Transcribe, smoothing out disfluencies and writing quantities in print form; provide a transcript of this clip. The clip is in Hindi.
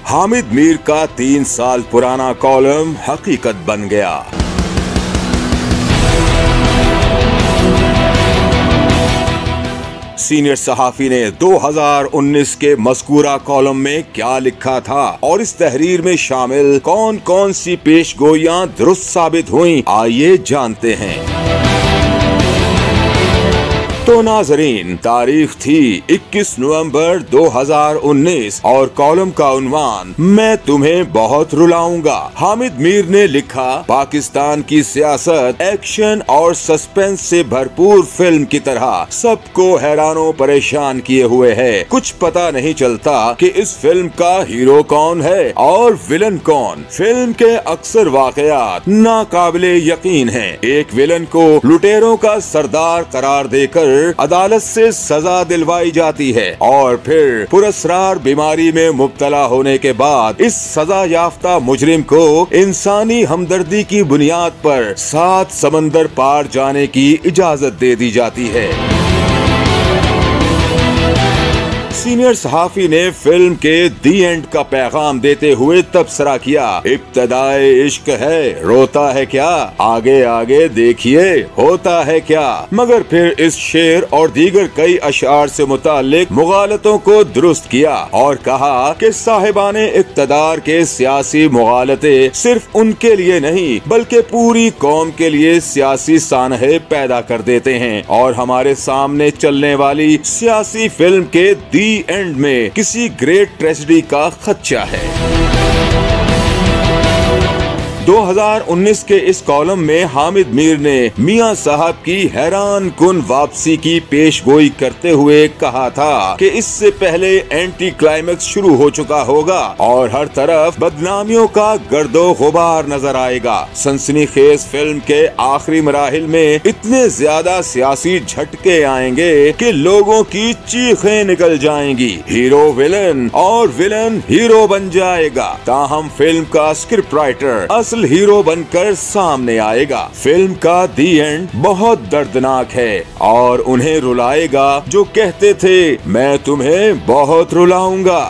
हामिद मीर का 3 साल पुराना कॉलम हकीकत बन गया। सीनियर सहाफी ने 2019 के मज़कूरा कॉलम में क्या लिखा था और इस तहरीर में शामिल कौन कौन सी पेशगोइयां दुरुस्त साबित हुईं, आइए जानते हैं। तो नाजरीन, तारीख थी 21 नवंबर 2019 और कॉलम का उन्वान मैं तुम्हें बहुत रुलाऊंगा। हामिद मीर ने लिखा, पाकिस्तान की सियासत एक्शन और सस्पेंस से भरपूर फिल्म की तरह सबको हैरानों परेशान किए हुए है। कुछ पता नहीं चलता कि इस फिल्म का हीरो कौन है और विलन कौन। फिल्म के अक्सर वाकयात नाकाबिले यकीन हैं। एक विलन को लुटेरों का सरदार करार देकर अदालत से सजा दिलवाई जाती है और फिर पुरस्रार बीमारी में मुब्तला होने के बाद इस सजा याफ्ता मुजरिम को इंसानी हमदर्दी की बुनियाद पर 7 समंदर पार जाने की इजाजत दे दी जाती है। सीनियर सहाफी ने फिल्म के दी एंड का पैगाम देते हुए तबसरा किया, इब्तदाए इश्क है, रोता है क्या, आगे आगे देखिए होता है क्या। मगर फिर इस शेर और दीगर कई अशार से मुताल्लिक मुगालतों को दुरुस्त किया और कहा कि साहिबाने इक़्तिदार के सियासी मुगालते सिर्फ उनके लिए नहीं बल्कि पूरी कौम के लिए सियासी सानहे पैदा कर देते हैं और हमारे सामने चलने वाली सियासी फिल्म के दी एंड में किसी ग्रेट ट्रेजेडी का खदशा है। 2019 के इस कॉलम में हामिद मीर ने मियां साहब की हैरान कुन वापसी की पेशगोई करते हुए कहा था कि इससे पहले एंटी क्लाइमेक्स शुरू हो चुका होगा और हर तरफ बदनामियों का गर्दो गुबार नजर आएगा। सनसनीखेज फिल्म के आखिरी मराहिल में इतने ज्यादा सियासी झटके आएंगे कि लोगों की चीखें निकल जाएंगी। हीरो विलन और विलन हीरो बन जाएगा। ताहम फिल्म का स्क्रिप्ट राइटर हीरो बनकर सामने आएगा। फिल्म का दी एंड बहुत दर्दनाक है और उन्हें रुलाएगा जो कहते थे मैं तुम्हें बहुत रुलाऊंगा।